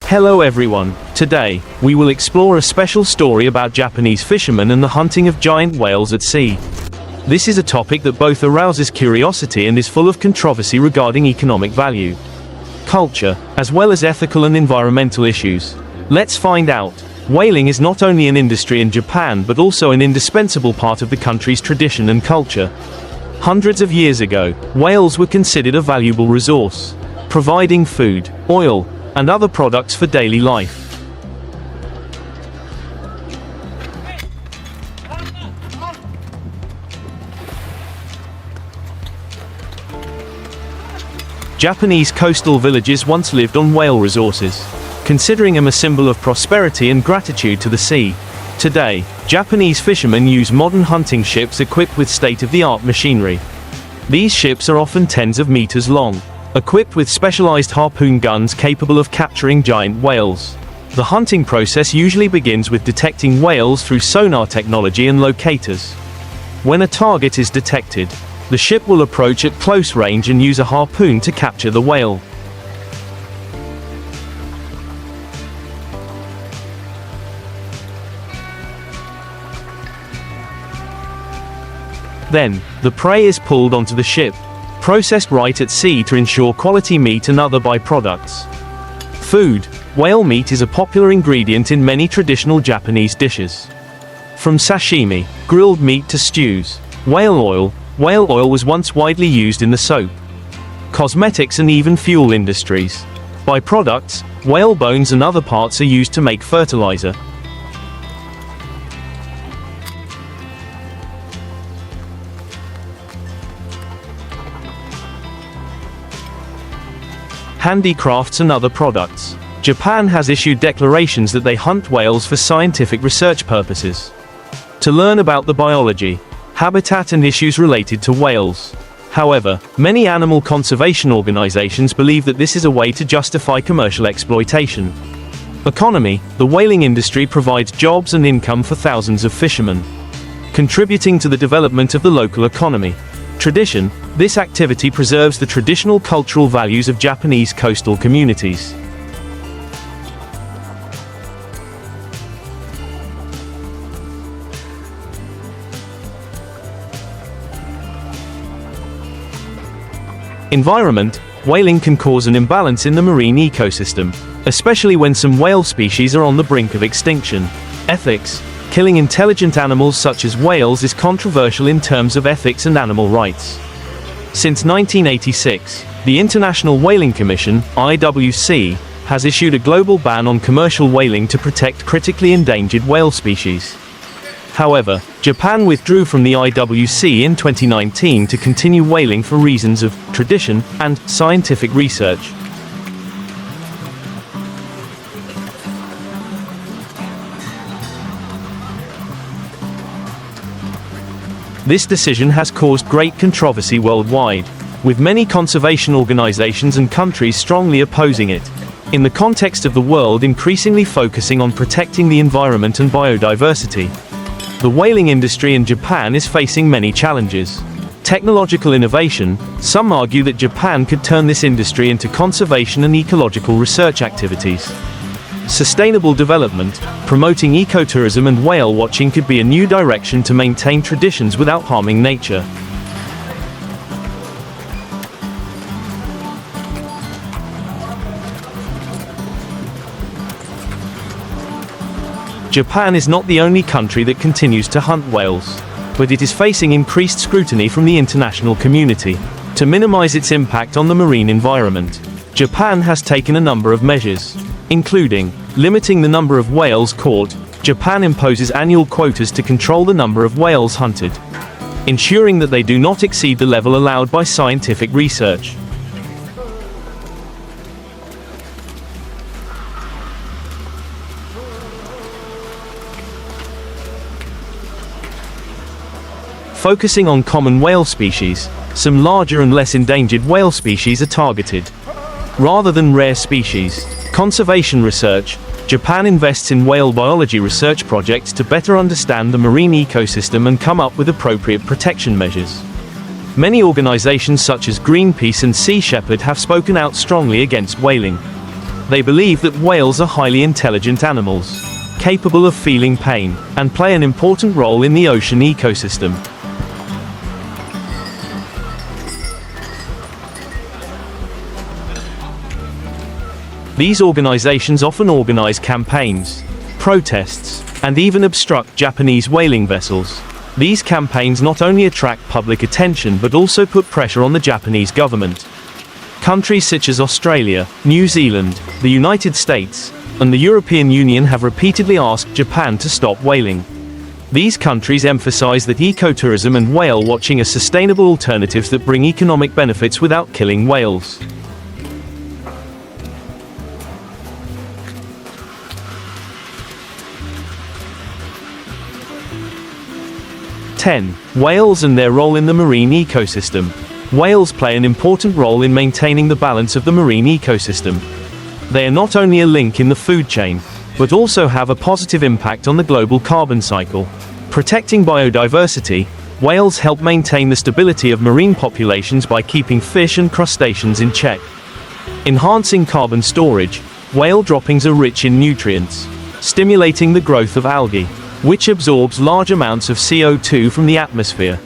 Hello everyone. Today, we will explore a special story about Japanese fishermen and the hunting of giant whales at sea. This is a topic that both arouses curiosity and is full of controversy regarding economic value, culture, as well as ethical and environmental issues. Let's find out. Whaling is not only an industry in Japan but also an indispensable part of the country's tradition and culture. Hundreds of years ago, whales were considered a valuable resource, providing food, oil, and other products for daily life. Japanese coastal villages once lived on whale resources, considering them a symbol of prosperity and gratitude to the sea. Today, Japanese fishermen use modern hunting ships equipped with state-of-the-art machinery. These ships are often tens of meters long, equipped with specialized harpoon guns capable of capturing giant whales. The hunting process usually begins with detecting whales through sonar technology and locators. When a target is detected, the ship will approach at close range and use a harpoon to capture the whale. Then, the prey is pulled onto the ship, processed right at sea to ensure quality meat and other byproducts. Food. Whale meat is a popular ingredient in many traditional Japanese dishes. From sashimi, grilled meat to stews. Whale oil was once widely used in the soap, cosmetics and even fuel industries. Byproducts. Whale bones and other parts are used to make fertilizer. Handicrafts and other products. Japan has issued declarations that they hunt whales for scientific research purposes, to learn about the biology, habitat and issues related to whales. However, many animal conservation organizations believe that this is a way to justify commercial exploitation. Economy. The whaling industry provides jobs and income for thousands of fishermen, contributing to the development of the local economy. Tradition. This activity preserves the traditional cultural values of Japanese coastal communities. Environment. Whaling can cause an imbalance in the marine ecosystem, especially when some whale species are on the brink of extinction. Ethics. Killing intelligent animals such as whales is controversial in terms of ethics and animal rights. Since 1986, the International Whaling Commission, IWC, has issued a global ban on commercial whaling to protect critically endangered whale species. However, Japan withdrew from the IWC in 2019 to continue whaling for reasons of tradition and scientific research. This decision has caused great controversy worldwide, with many conservation organizations and countries strongly opposing it. In the context of the world increasingly focusing on protecting the environment and biodiversity, the whaling industry in Japan is facing many challenges. Technological innovation. Some argue that Japan could turn this industry into conservation and ecological research activities. Sustainable development. Promoting ecotourism and whale watching could be a new direction to maintain traditions without harming nature. Japan is not the only country that continues to hunt whales, but it is facing increased scrutiny from the international community to minimize its impact on the marine environment. Japan has taken a number of measures, including limiting the number of whales caught. Japan imposes annual quotas to control the number of whales hunted, ensuring that they do not exceed the level allowed by scientific research. Focusing on common whale species, some larger and less endangered whale species are targeted, rather than rare species. Conservation research. Japan invests in whale biology research projects to better understand the marine ecosystem and come up with appropriate protection measures. Many organizations such as Greenpeace and Sea Shepherd have spoken out strongly against whaling. They believe that whales are highly intelligent animals, capable of feeling pain, and play an important role in the ocean ecosystem. These organizations often organize campaigns, protests, and even obstruct Japanese whaling vessels. These campaigns not only attract public attention but also put pressure on the Japanese government. Countries such as Australia, New Zealand, the United States, and the European Union have repeatedly asked Japan to stop whaling. These countries emphasize that ecotourism and whale watching are sustainable alternatives that bring economic benefits without killing whales. Whales and their role in the marine ecosystem. Whales play an important role in maintaining the balance of the marine ecosystem. They are not only a link in the food chain, but also have a positive impact on the global carbon cycle. Protecting biodiversity, whales help maintain the stability of marine populations by keeping fish and crustaceans in check. Enhancing carbon storage, whale droppings are rich in nutrients, stimulating the growth of algae, which absorbs large amounts of CO2 from the atmosphere.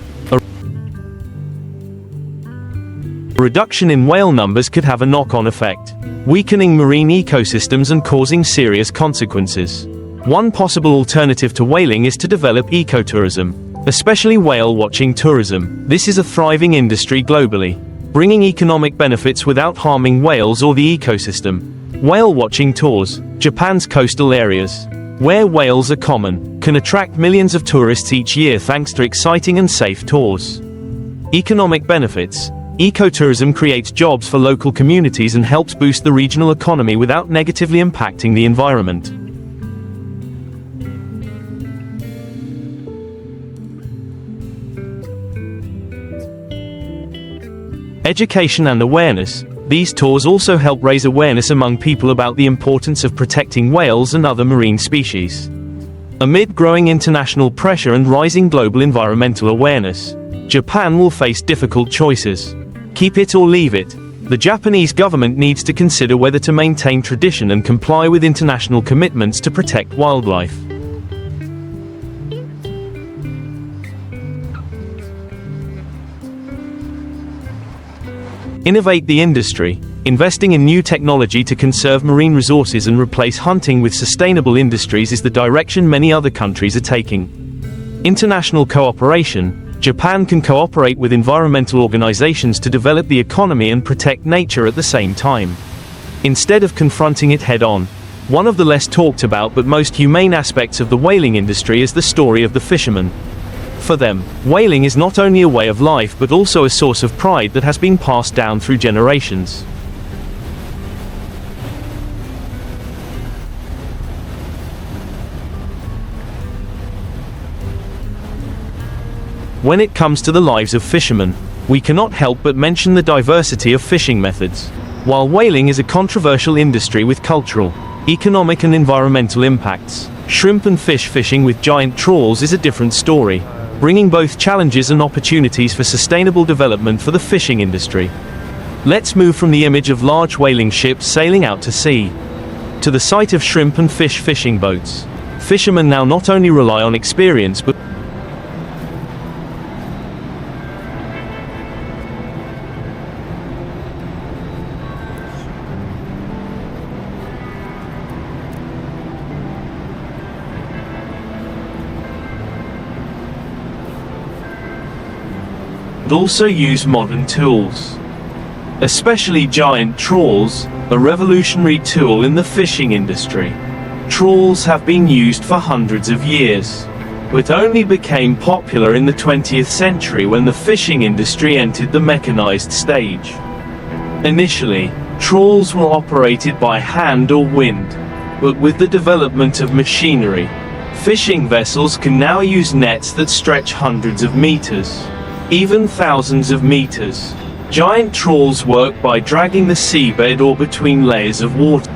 A reduction in whale numbers could have a knock-on effect, weakening marine ecosystems and causing serious consequences. One possible alternative to whaling is to develop ecotourism, especially whale-watching tourism. This is a thriving industry globally, bringing economic benefits without harming whales or the ecosystem. Whale-watching tours, Japan's coastal areas, where whales are common, can attract millions of tourists each year thanks to exciting and safe tours. Economic benefits. Ecotourism creates jobs for local communities and helps boost the regional economy without negatively impacting the environment. Education and awareness. These tours also help raise awareness among people about the importance of protecting whales and other marine species. Amid growing international pressure and rising global environmental awareness, Japan will face difficult choices. Keep it or leave it. The Japanese government needs to consider whether to maintain tradition and comply with international commitments to protect wildlife. Innovate the industry. Investing in new technology to conserve marine resources and replace hunting with sustainable industries is the direction many other countries are taking. International cooperation. Japan can cooperate with environmental organizations to develop the economy and protect nature at the same time. Instead of confronting it head-on, one of the less talked about but most humane aspects of the whaling industry is the story of the fisherman. For them, whaling is not only a way of life but also a source of pride that has been passed down through generations. When it comes to the lives of fishermen, we cannot help but mention the diversity of fishing methods. While whaling is a controversial industry with cultural, economic and environmental impacts, shrimp and fish fishing with giant trawls is a different story, bringing both challenges and opportunities for sustainable development for the fishing industry. Let's move from the image of large whaling ships sailing out to sea to the sight of shrimp and fish fishing boats. Fishermen now not only rely on experience but also use modern tools, especially giant trawls, a revolutionary tool in the fishing industry. Trawls have been used for hundreds of years, but only became popular in the 20th century when the fishing industry entered the mechanized stage. Initially, trawls were operated by hand or wind, but with the development of machinery, fishing vessels can now use nets that stretch hundreds of meters, even thousands of meters. Giant trawls work by dragging the seabed or between layers of water.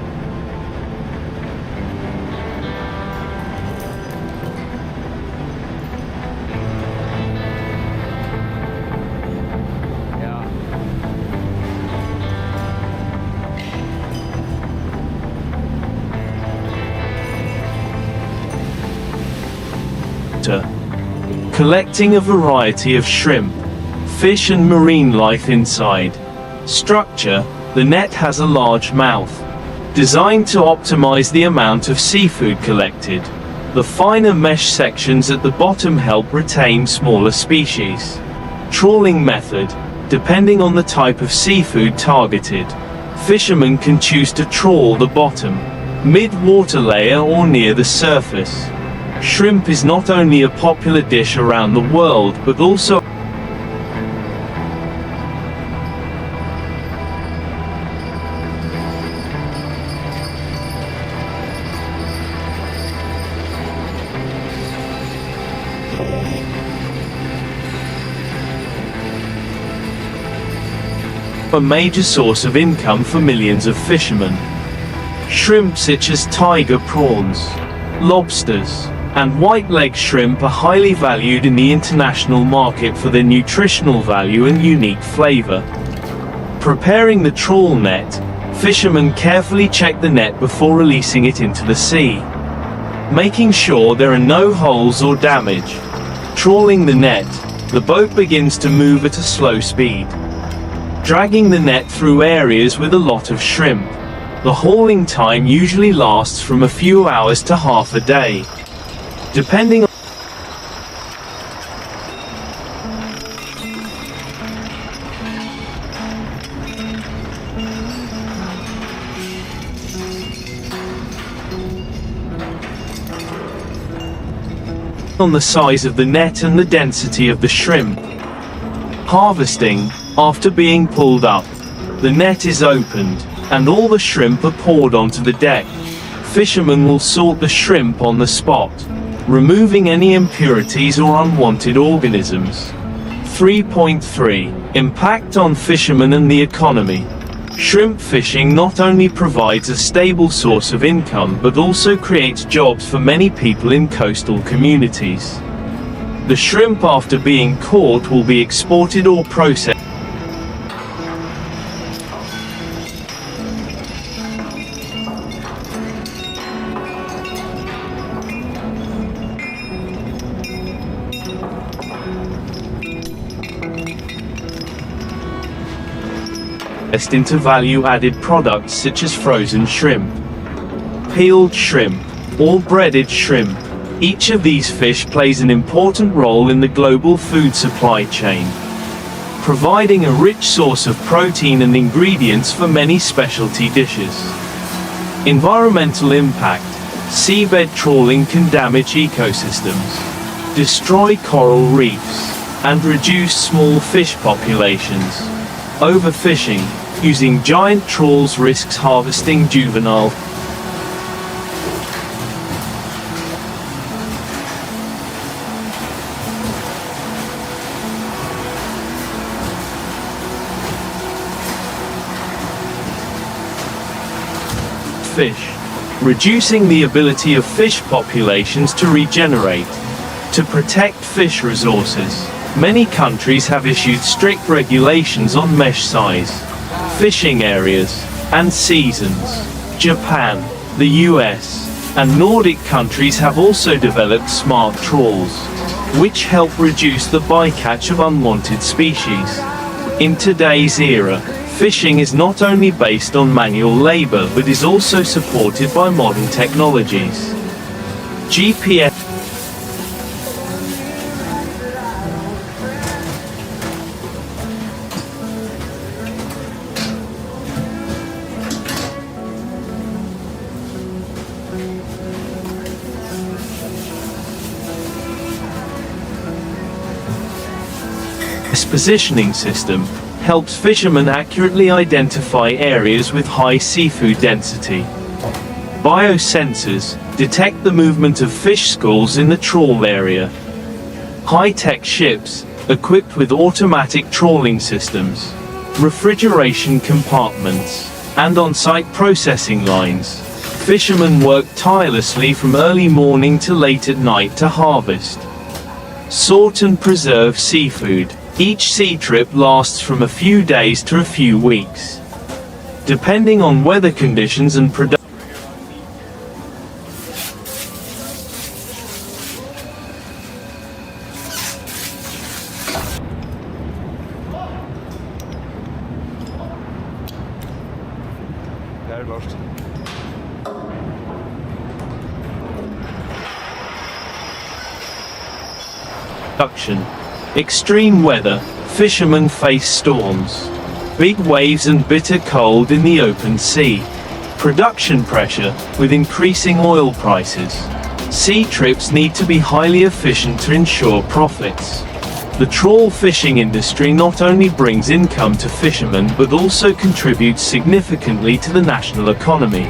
water. Collecting a variety of shrimp, fish and marine life inside. Structure: the net has a large mouth, designed to optimize the amount of seafood collected. The finer mesh sections at the bottom help retain smaller species. Trawling method: depending on the type of seafood targeted, fishermen can choose to trawl the bottom, mid-water layer or near the surface. Shrimp is not only a popular dish around the world but also a major source of income for millions of fishermen. Shrimp such as tiger prawns, lobsters, and white-leg shrimp are highly valued in the international market for their nutritional value and unique flavor. Preparing the trawl net, fishermen carefully check the net before releasing it into the sea, making sure there are no holes or damage. Trawling the net, the boat begins to move at a slow speed, dragging the net through areas with a lot of shrimp. The hauling time usually lasts from a few hours to half a day, depending on the size of the net and the density of the shrimp. Harvesting: after being pulled up, the net is opened, and all the shrimp are poured onto the deck. Fishermen will sort the shrimp on the spot, removing any impurities or unwanted organisms. 3.3 Impact on fishermen and the economy. Shrimp fishing not only provides a stable source of income but also creates jobs for many people in coastal communities. The shrimp after being caught will be exported or processed into value-added products such as frozen shrimp, peeled shrimp, or breaded shrimp. Each of these fish plays an important role in the global food supply chain, providing a rich source of protein and ingredients for many specialty dishes. Environmental impact: seabed trawling can damage ecosystems, destroy coral reefs, and reduce small fish populations. Overfishing: using giant trawls risks harvesting juvenile fish, reducing the ability of fish populations to regenerate. To protect fish resources, many countries have issued strict regulations on mesh size, fishing areas, and seasons. Japan, the US, and Nordic countries have also developed smart trawls, which help reduce the bycatch of unwanted species. In today's era, fishing is not only based on manual labor but is also supported by modern technologies. GPS positioning system helps fishermen accurately identify areas with high seafood density. Biosensors detect the movement of fish schools in the trawl area. High-tech ships, equipped with automatic trawling systems, refrigeration compartments, and on-site processing lines. Fishermen work tirelessly from early morning to late at night to harvest, sort and preserve seafood. Each sea trip lasts from a few days to a few weeks, depending on weather conditions and production. production. Extreme weather, fishermen face storms. Big waves and bitter cold in the open sea. Production pressure, with increasing oil prices. Sea trips need to be highly efficient to ensure profits. The trawl fishing industry not only brings income to fishermen but also contributes significantly to the national economy.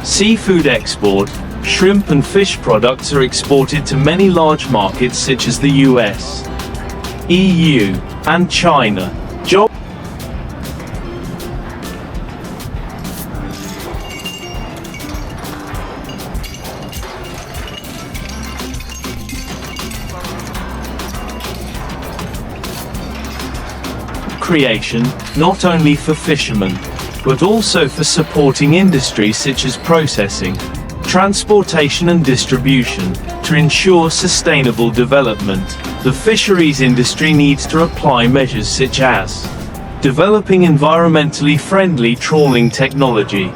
Seafood export, shrimp and fish products are exported to many large markets such as the US, EU, and China. Creation, not only for fishermen, but also for supporting industries such as processing, transportation and distribution. To ensure sustainable development, the fisheries industry needs to apply measures such as developing environmentally friendly trawling technology,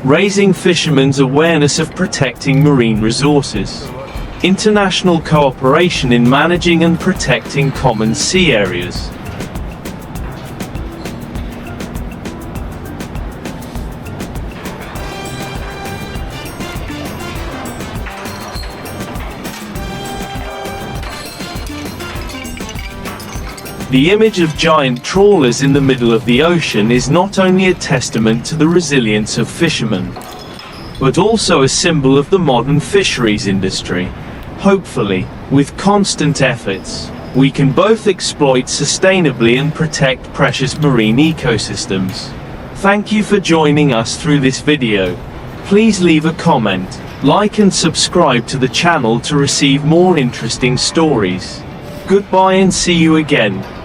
raising fishermen's awareness of protecting marine resources, international cooperation in managing and protecting common sea areas. The image of giant trawlers in the middle of the ocean is not only a testament to the resilience of fishermen, but also a symbol of the modern fisheries industry. Hopefully, with constant efforts, we can both exploit sustainably and protect precious marine ecosystems. Thank you for joining us through this video. Please leave a comment, like and subscribe to the channel to receive more interesting stories. Goodbye and see you again.